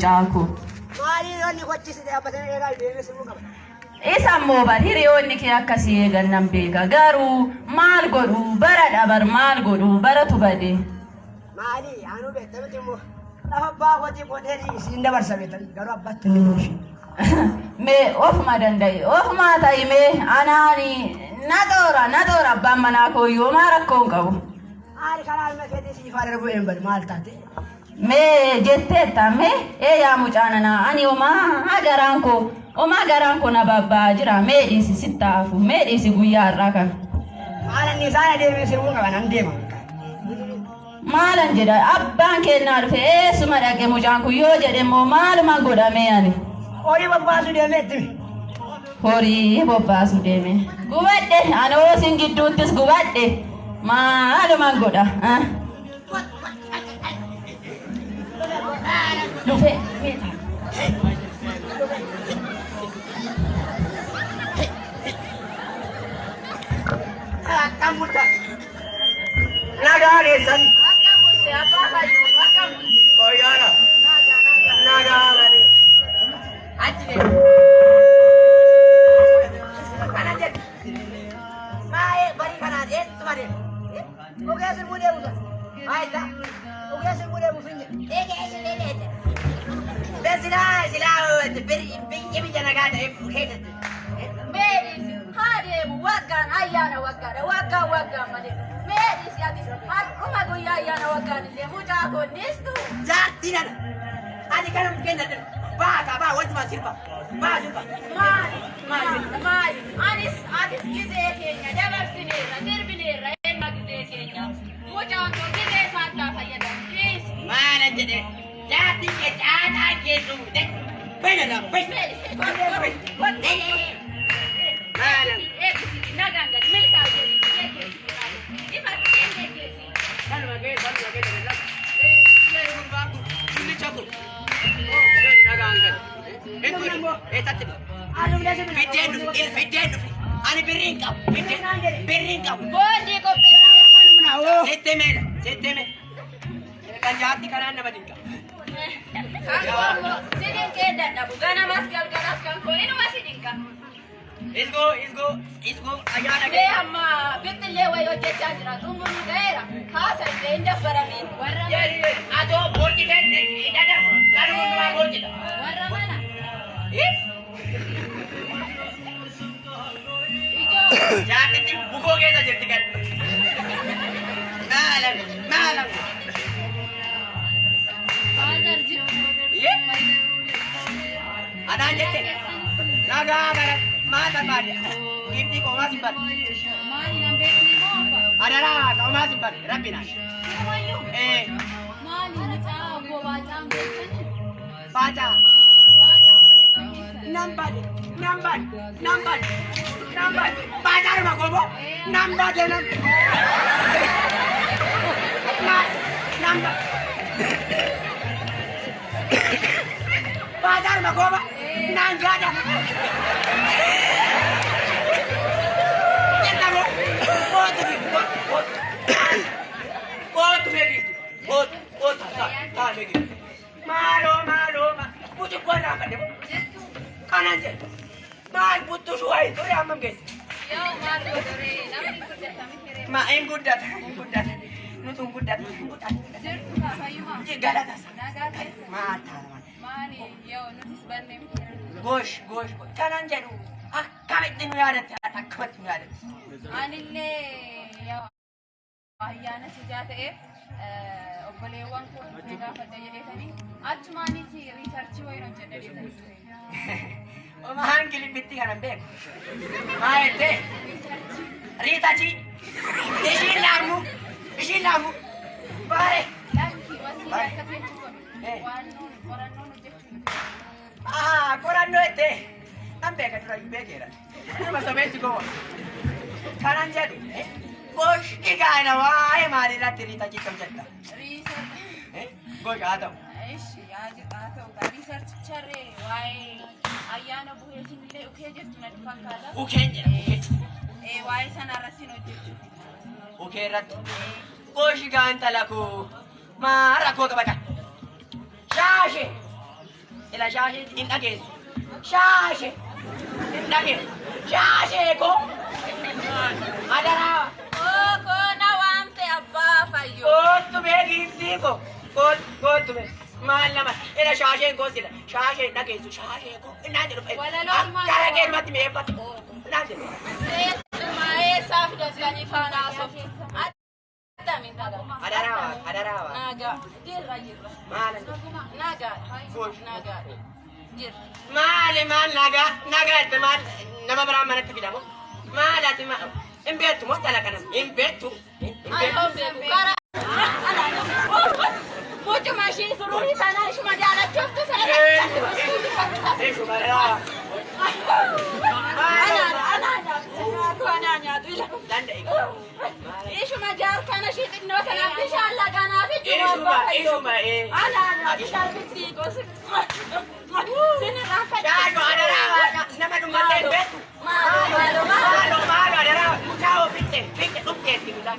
mucaanku. Maaliin onni kochisi dhaabbatanii eegaa deemee sirbuu qaba. Isa immoo hiriyoonni kee akkasii eegannan beeka garuu maal godhu bara dhabar maal godhu baratu bade. Maali anu beektamti immoo lafa abbaa kotii qotee isiin dabarsa beektan garuu abbaatti ni muushi. Mee ofuma danda'i ofuma ta'i mee anaani na xoora abbaan manaa kooyyoo maa rakkoon qabu. Maali karaa ilma keetii siifaa darbu hin badu maal taate. Mee jetteetta mee yaa mucaanana ani Oma garaan ko na babbaa jira mee dhiisi sittaafu mee dhiisi guyyaa har'aa kan. Maalan isaan adeemee sirbuu qaban an deema. Maalan jedha abbaan kennaa dhufe eessuma dhaqe mucaan kun yoo jedhe immoo maalumaan godhamee ani. Horii bobbaasu deemee ittimi. Horii bobbaasu deeme. Gubadhe anoo sin gidduuttis gubadhe maalumaan godha. Dhufe. Akam buta. Naga lesan. Akam buta apa kayu? Akam buta. Oh ya na. Naga lani. Aji. Mana jadi? Mai bari kana tumare. Oke sir bude usa. Mai ta. Oke sir bude mufinye. Ege. Sila beri jana gada khedete. Medis hade waggan ayana wagga male. Medis yadi kuma go ayana waggan le muja ko nistu. Jati nana. Ani kana mkenda tena. Ba watu masirba. Mali. Anis gize Kenya dabar sinera dirbilera emma gize Kenya. Muja ko gize fatta fayyada. Please. Mana jede. Jati ke jana ke tu dek. Bena na. Malam. Naganga milka Kalau lagi dah. Bagus. Ini campur. Naganga. Tadi. Aduh dah sebelum. Video. Ani beringkap. Bondi ko Seteme. Kan jati kan anda badingkap. Sidin keda na bugana maskal garas kan ko ino masidinka. Isgo ayana Le amma bitle wayo jajjira tumbuni gaira khasa inda baramin warra ado borji den idada kanu ma borji warra mana jati ti bugo ke ta jetti kan malam father ji ada jette naga gara mata bari kipti ko masimbar mani nambetni mopa adara ko masimbar rabbina wayo mani na ta go ba tambetni baca nambat baca ma ko bo nambat baca ma ko bo nangada Malo. Putu ko na ba? Kanan je. Mal putu suai to ya mam guys. yo maru dore namni kudda tamikere Ma em guddat. Nutung guddat. jirtu ka sayuma Je galatas. naga Mata. mani yo nutis banne mikere Gosh. Kanan je du. Akkamit din yadat. Akkamit din yadat. anille yo ayyana sijatae obboleewwan kun dhufee gaafadha jedheetanii achumaanis riisarchii wayii hojjedha jedhanii Omahan kilipitti kana beek. Maete. Ritachi. Ishin lamu. Bare. lakkii wasii akka feetu godhu waan qorannoon hojjechuun Qorannoo ette. Kan beeka dura iyyuu beekeera. Nama sobeessi gowa. Kanan jedhu. Gosh dhigaana waa'ee maalirratti ritachi hojjedha. riisarchii Gosh haa ta'u. ishi haa ta'u riisarchicharree waa'ee ayyaana buheetinillee ukee jettu natti fakkaata Ukeen jedha. waa'ee sanarratti hin hojjechuuf Ukee irratti. Gosh gaan talaku. Maa rakkoo qabata. Shaashe. إلى شاشة إن أجلس شاشة إن أجلس شاشة كو هذا راوا كنا وامت أبا فيو قلت بيجيبتيكو قلت بيه ما لما إلى شاشة كو سيلا شاشة إن أجلس شاشة كو إن أجلس ولا لو ما كارا كير مات ميبات نادي ما هي سافدة لاني فانا صوفي ada rawa naga dir rajir mana naga naga dir male man naga teman nama berama nak bidamu mala tema imbetu mutala kana imbetu ayo beku kara mucho mashi sururi sana ish majala choftu sana ايش مرة انا لanda ايش مجال كان شيء انه سنه ان شاء الله كان في ايش ما ايه انا اشتغل في قص سنه رافع شايفه انا راوا نما دم البيت مالو ada rawa kau fikir update kita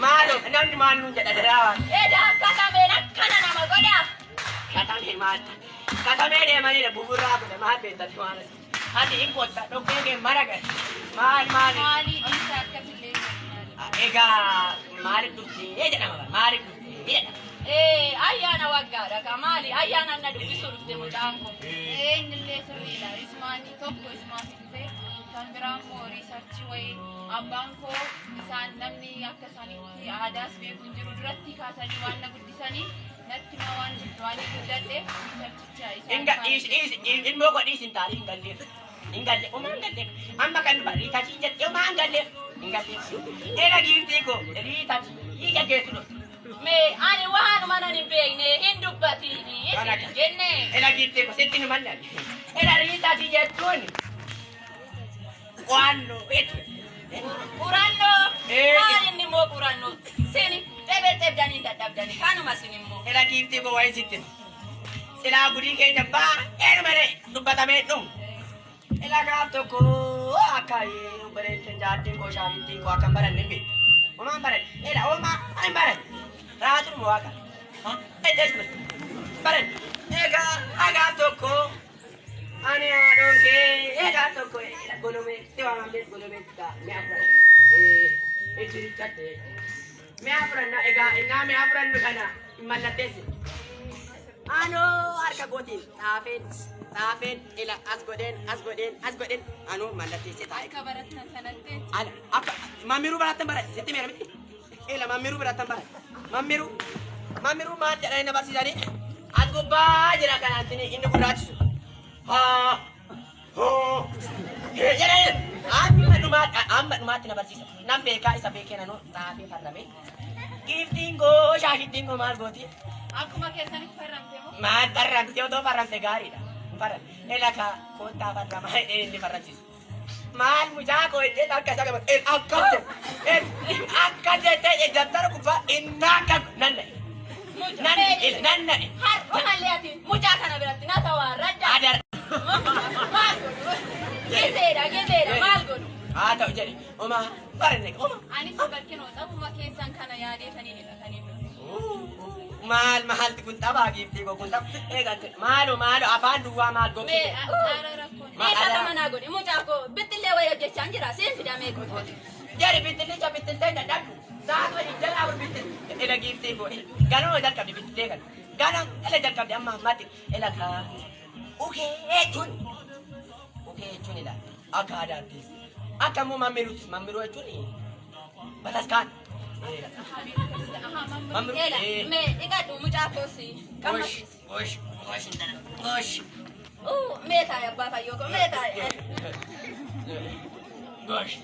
malu nanti malu jadi ada rawa dah kata benak kana nama goda kata mere mana dah bubur apa dah mahal betul tuan hati ikut tak dok ke mana kan mali bisa kepilih ega mari tu sih nama mari tu sih ayana wagara kamali ayana nadu bisuruf de mutango nille sirriidha ismaanii tokko ismaatiifise kan biraan koo riisarchi wayii abbaan koo isaan namni akka isaaniitti aadaas beekuun jiru duratti kaasanii waan na guddisanii natti ma waan guddadhe riisarchicha ilmoo godhii sin taari hin galle uumaa hin galle amma kan dhufa riitachi jedhe uumaa hin galle era giiftii koo riitachi hiika geessu dhufu me ani waan mana ni beekne hin dubbatini isin jenne era giiftii koo sitti nu mallan era riitachi jettuun waanno Uranno maal inni moo uranno sini dhebdanii dadhabdanii kanuma sin immoo era giiftii koo wayin sittin silaa gudii keenya baa eenumere dubbatamee dhum ela gaaf tokko akka bareecha jaartiin koo shaabittiin koo akkan baranne hin beeku homaan baranne ela homaa ani baranne raatuma waaqa eddes baranne egaa agaaf tokko ani haadhoon kee egaa tokko golome tiwaaman bees golome mi'a furan ejjirichatte mi'a furanna egaa innaa mi'a furannu kana mallatteessi anoo harka gootiin Taafeen ila as godeen anuu mallatteessee taa'e. akka barattan sanatti Ala akka mammiru barattan bara sitti meera miti. Ila mammiru barattan bara. Mammiru maal jedhanii na barsiisanii as gubbaa jira kanaatti inni gurraachisu. Jedhanii amma dhumaatti na barsiisa. Nan beekaa isa beekee nanoo taafee farramee. Giiftiin koo shaahiddiin koo maal gooti? akkuma keessanitti farramte moo Maal farramte otoo farramte gaariidha. Farram elaka kota farram ini farramsis mal mujako itu tak saja akkaje te daftar kuba innaka nanne har umaliyati mujakana birati natawa radda ada mal gezera mal godu ada jadi oma barne oma anis bakkino xabuma keessan kana yaadeetanii hidhatanii mal mahal kun tabaa gifti ko kun tab eegante maalo afaan duwwaa maal gooti me ara rakkoon eessa mana godhe mujako bittillee wayya jechaan jira seen fidamee godhe jari bittillee dadhabdu saat wajin jalaa bittil ela gifti ko ganoo jalqabdi bittillee kan ganoo ela jalqabdi amma ammatti ela ka ukee jechuun ila akka aadaattis akka immoo mammiruu jechuun bataskaan ela me ikadu mujako si Gosh. meta ya baba yoko meta Gosh.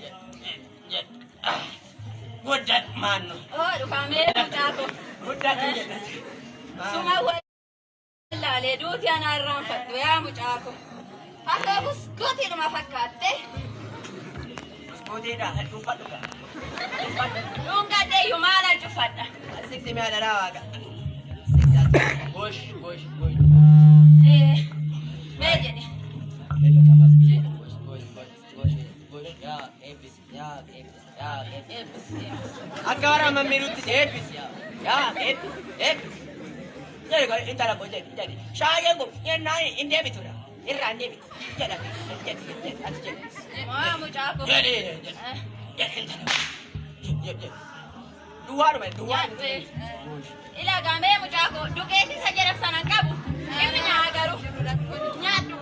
Guddat mano. duka me mujako Guddat. suma wala le duti ana ranfattu ya mujako akka buskoti duma fakkatte Buskoti da dufadhu ka. dunga de yumala jufadda Siksi me ada rawa ka. Gosh. me jedhe Akka warra mammiruutti eebbisi. Yaa eebbisi. Jadi kalau intara kau jadi. Saya kau yang naik India itu dah. Irran dia itu. Jadi. Wah, mucaku. Jadi. Jadi. Dua rumah, dua. Ila gambe mucaku. Duketi saja raksanan kabu. Ini nyagaru. Nyatu.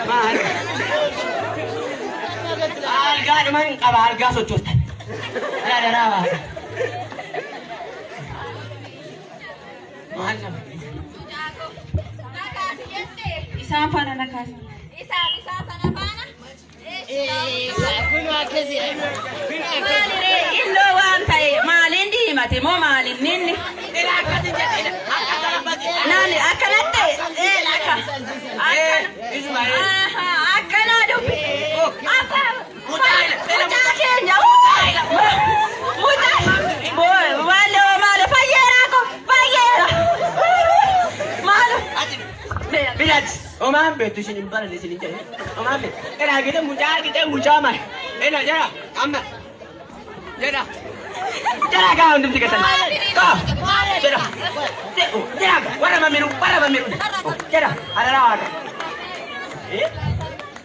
Malu. Alga naman alga socos. Ada rawa. Mahal naman. Mucaku. Nakasi yente. Isaan fana nakasa. Isa sana pana. Maali re illo waan ta'e maaliin diimate moo maaliin ninni? Nani akkanatti akkana dubbi mucaa keenya maalo fayyeeraa ko fayyeera maalo Bilat, omaan beektu isin hin baranne isin hin jedhe. Omaan beektu. Eraa gite mucaa maal. Ena jara amma. Jara. Jara kaa hundumti keessan. Kaa. Jara. Jara warra mamiru. Jara adaraa waaqa.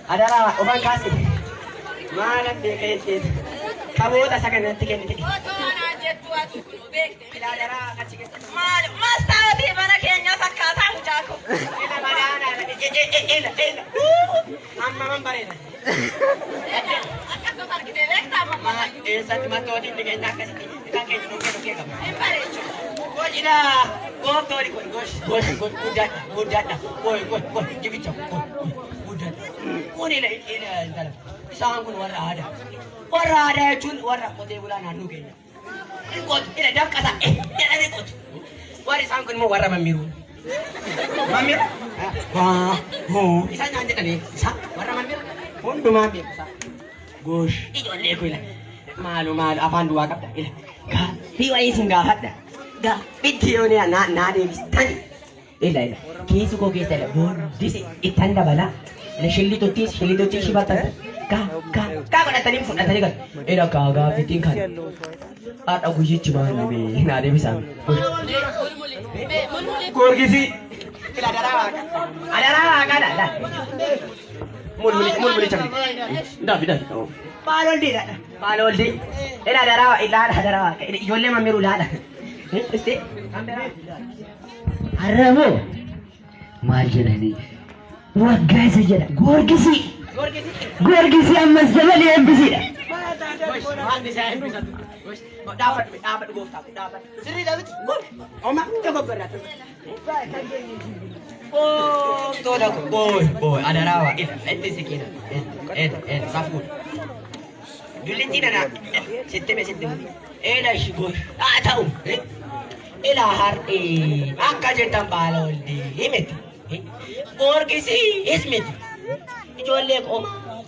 Adaraa ofan kaasi. Maalan beekee ittiin qaboota isa kanatti kennite. Otoonaa jettu atu kunu beekte. Adaraa achi keessan. maalo mastaatii mana keenya fakkaataa mucaako. Ela. Amma man bareeda. Akkasuma argitee beektaa mamma. Eessatti mattootiin dhigeenya akkasitti kan keenya dhukkee qaba. Hin bareechu. Gochida, gooftooni kun guddaadha. Goy, jibicha, guddaadha. Kun ila intala. Isaan kun warra aadaa. Warra aadaa jechuun warra qotee bulaa naannoo keenya. Ila danqasa, jedhamee qotu. Warri isaan kun immoo warra mammiiruu. Mammiira? Isaan nyaan jedhanii isa warra mammiira. Hundumaa beeku. Gosh, ijoollee kun maalu afaan duwwaa qabda. Gaaffii wayii isin gaafadha. Gaaffitti yoo naa deebistani. Ila kiisu koo keessa booddisi ittan dabala. Shillitottiin shibattan. Kaa godhatanii fudhatanii galu. Ila gaaffittiin kan. Haadha guyyichi maalu naa deebisan. Gorgisi. Ila adaraa waaqaadha. Mulmuli cabdi. Dabi. Maaloldi. Ila adaraa waaqa. Ijoollee mammiru laadha. Haramoo maal jedhanii waggaa isa jedha goorgisi ammas dabalee eebbisiidha. Boy, adaraa waaqa. Itti sikiina. Safuudha. Jullitti nana sittime. Ela shigo atau ila harti akka jetan baloldi himeti borgisi ismeti ijolle ko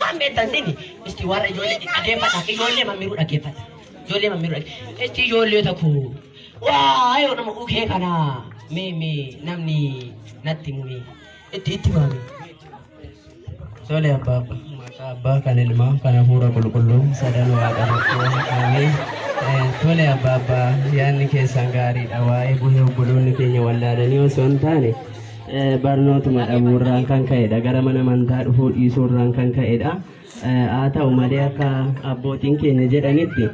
ambe tansini isti warra ijolle adefata ijolle mamiru adefata ijolle mamiru isti ijolle taku wa ayo nama uke kana me namni natti mumi itti mami Sole abba abba kan ilma kan hafuura qulqulluu sadan waaqarratti amin tole abba yaanni keessan gaariidha waa'ee bu'ee obboloonni keenya wallaadanii osoo hin taane barnootuma dhabuurraan kan ka'edha gara mana amantaa dhufuu dhiisuurraan kan ka'edha haa ta'u malee akka abbootiin keenya jedhanitti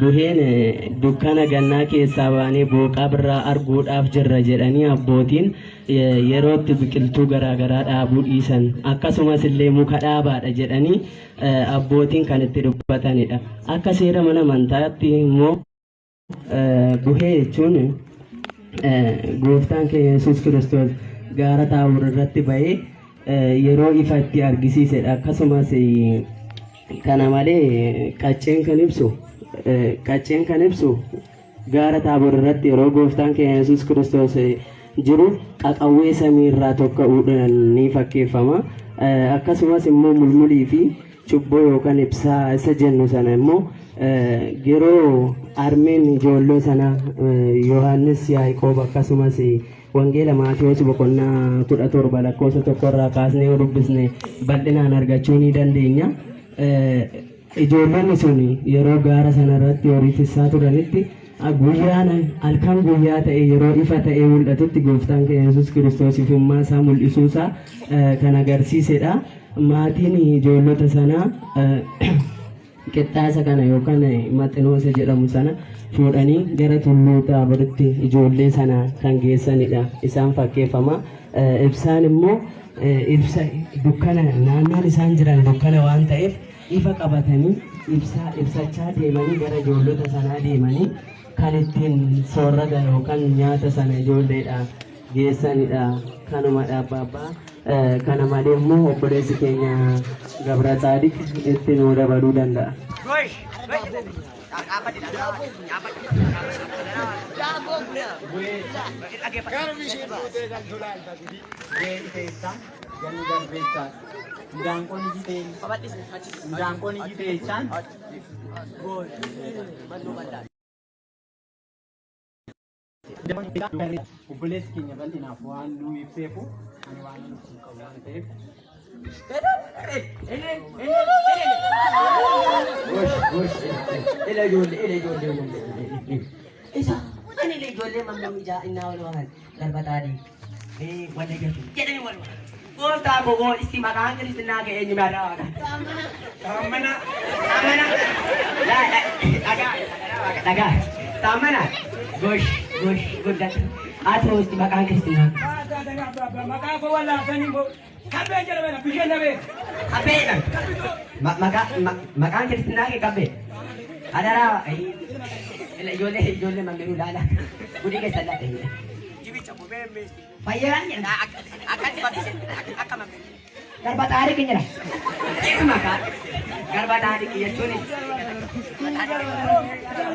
bu'een dukkana gannaa keessaa baanee booqaa birraa arguudhaaf jirra jedhanii abbootiin yerootti biqiltuu garaagaraa dhaabuu dhiisan akkasumas illee muka dhaabaadha jedhanii abbootiin kan itti dubbatanidha akka seera mana amantaatti immoo bu'ee jechuun gooftaan keenya Yesuus Kiristoos gaara Taaboor irratti ba'ee yeroo ifa itti argisiisedha akkasumas kana malee qacceen kan ibsu gaara Taaboor irratti yeroo gooftaan keenya Yesuus Kiristoos jiru qaqawwee samii irraa tokko ni fakkeeffama akkasumas immoo mulmulii fi cubboo yookaan ibsaa isa jennu sana immoo yeroo armeen ijoolloo sana Yohaannis Yaaqoob akkasumas wangeela Maatiyos boqonnaa 17 lakkoofsa 1 irraa kaasnee yoo dubbisne bal'inaan argachuu ni dandeenya ijoollonni sun yeroo gaara sana irratti horii tissaa turanitti guyyaan halkan guyyaa ta'e yeroo ifa ta'e mul'atutti gooftaan keenya Yesuus Kiristoos ifummaa isaa mul'isuusaa kan agarsiisedha maatiin ijoollota sanaa qixxaasa kana yookaan maxinoosa jedhamu sana fuudhanii gara tulluu Taaboritti ijoollee sana kan geessanidha isaan fakkeeffama ibsaan immoo ibsa dukkana naannoon isaan jiran dukkana waan ta'eef ifa qabatanii ibsachaa deemanii gara ijoollota sanaa deemanii kan ittiin soorrata yookaan nyaata sana ijoolleedha geessanidha kanumadha abbaa kana malee immoo obboleessi keenya Gabra Saadiq itti nuu dabaluu danda'a. Obboleessi keenya bal'inaaf waan nu ibseefu ani waan nuti qabu waan ta'eef ila ijoollee isa ani ila ijoollee mamnuu ijaa innaa wal waan darbataadhi wanne galtu jedhani wal gooftaa gogoo isti maqaan kiristinnaa ka'e eenyu maadaa waaqa taamana dhagaa taamana gosh guddata ati hosti maqaan kiristinnaa maqaa koo wallaatanii kabbee jedhamedha bisheen dhabee kabbeedha maqaan kiristinnaa kee kabbee adaraa ijoollee mamnuu laala gudii keessan laata Bayaran ya, akan sebab akan garba tarik ni lah. Itu maka garba tarik ya cuni.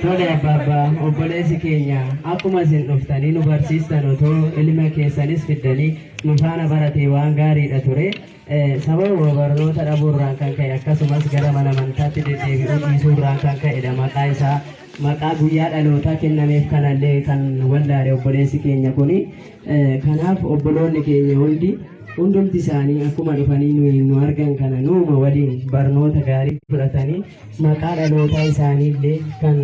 Tole abba obboleessi keenya akkuma isin dhuftanii nu barsiistan otoo ilma keessanis fiddanii nu faana baratee waan gaariidha ture sababa barnoota dhabuurraan kan ka'e akkasumas gara mana amantaatti deddeebi'uu dhiisuurraan kan ka'edha maqaa isaa maqaa guyyaa dhalootaa kennameef kanallee kan wallaale obboleessi keenya kuni kanaaf obboloonni keenya hundumti isaanii akkuma dhufanii nu argan kana nuuma waliin barnoota gaarii fudhatanii maqaa dhalootaa isaaniillee kan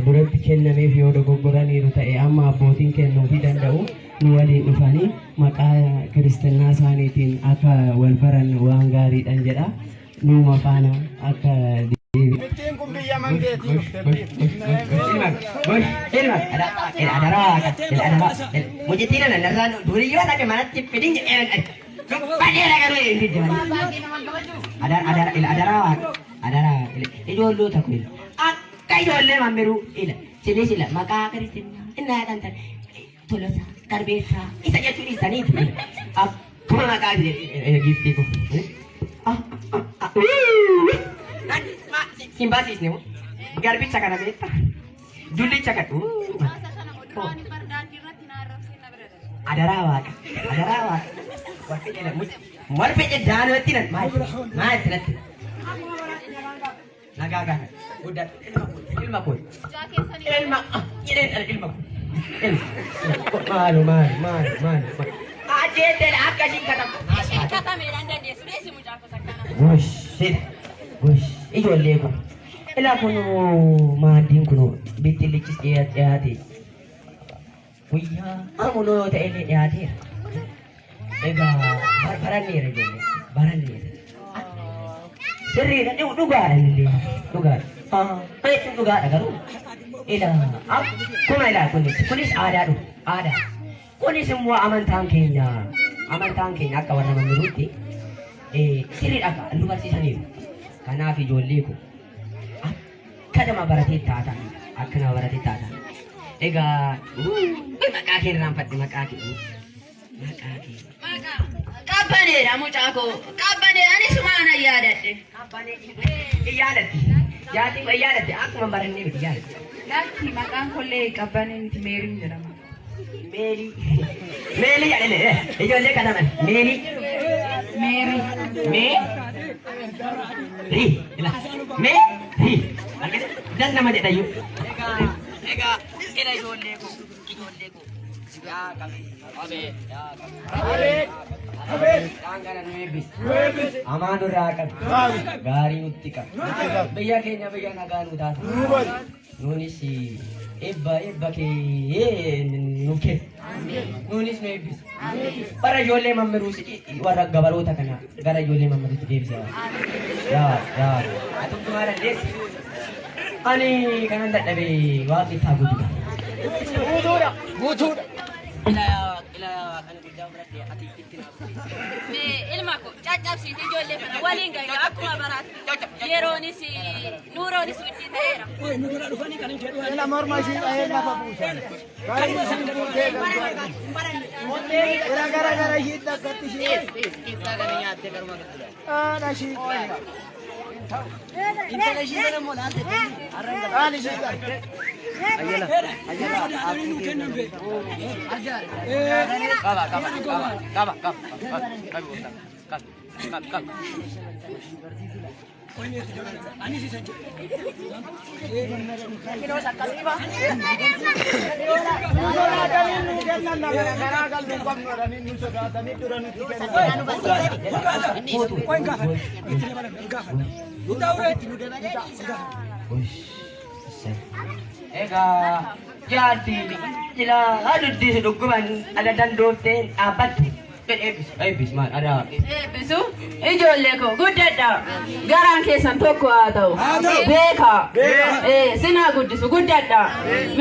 duratti kennameef yoo dogoggoraniiru ta'e amma abbootiin kennuufii danda'u nu waliin dhufanii maqaa kiristinnaa isaaniitiin akka wal baran waan gaariidhaan jedha nuuma faana akka Bittiin kun biyya mangeetii Mujitiina narraan duriyyoo dhabe manatti fidin jedhee badee dhagaruu inni jedhani adara ijoolloo takku akka ijoollee mammiruu sila maqaa kiristinnaa innaa dhantan tolosa garbeessaa isa jechuun isaniiti akkuma maqaa giiftii ko Simbasis ni garbicha kana beekta Dulli cakap. Masa kana mudurani bardaan dirratti na arrabsee na bira darbe. Adaraa waaqa. Adaraa waaqa. Wakti jedha mal fedhe daanatti nan maal natti. Nagaa gaana. Guddaa ilma koo. Jaa keessanii Ilma jedheen ilma koo. Maal. Ajeeteen akkasiin katamu. isheen katameedhaan dandeessu deessi mucaa fasakkana. Gosh, ijoollee kun. Ilaa kun maaddiin kun bittillichis dhiyaate. Guyyaa amuloo ta'ellee dhiyaateera. Egaa baranneera ijoollee. Baranneera. Sirriidha dhugaadha illee. Dhugaadha. Jechuun dhugaadha garuu. Akkuma ilaa kunis aadaadhu. Aadaa. Kunis immoo amantaan keenya akka warra mamiruutti sirriidha nu barsiisaniiru. Kanaaf ijoollee kun akka nama baratee taatan. Egaa maqaa kee irraanfadhe maqaa kee. Qabbaneedha mucaa koo. Qabbanee anis maana yaadadhe. Yaadatti akkuma barannee miti yaadatti. Lakki maqaan kollee qabbanee miti meeriin jedhama. Meelii jedhame ijoollee kataman meelii. Meeri. Dan nama jedhayu. Egaa ijoollee ko. Yaa Abeet. Daangana nu eebbis. Amaan irraa qabu. Gaarii nutti qabu. Biyya keenya biyya nagaa nu taatu. Nuunis eebba kee nu kennu. Nuunis nu eebbis. Bara ijoollee mammiruus warra gabaroota kana gara ijoollee mammiruutti deebisa. Yaa. Atumtumaa dandeessi. Ani kanan dadhabee waaqni isaa guutuudha. Guutuudha. Ilma koo caccabsiiti ijoollee kana waliin gahi akkuma baraatti yeroonis nuuroonis widdii ta'eera. Ila morma ishii dhahee lafa buusan. Ila gara ishii dhaggatti ishii. Haadha ishii. Intala ishii sana immoo laalte. Haali ishii dhaggatti. Ayyala. Egaa jaarti jila aduddisi dhugguban ada dandoofteen dhaabbatte eebbis maal adaa Eebbisu ijoollee koo guddadha. Garaan keessan tokko haa ta'u. Beekaa. Sinaa guddisu guddadha.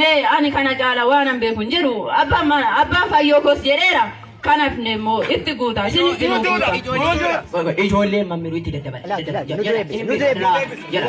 Mee ani kana caala waan an beeku hin jiru. Abbaan fayyoo koos jedheera. Kanaaf immoo itti guutaa. Isinitti hin guutaa. ijoolleen mammiruu itti daddabala. Jira.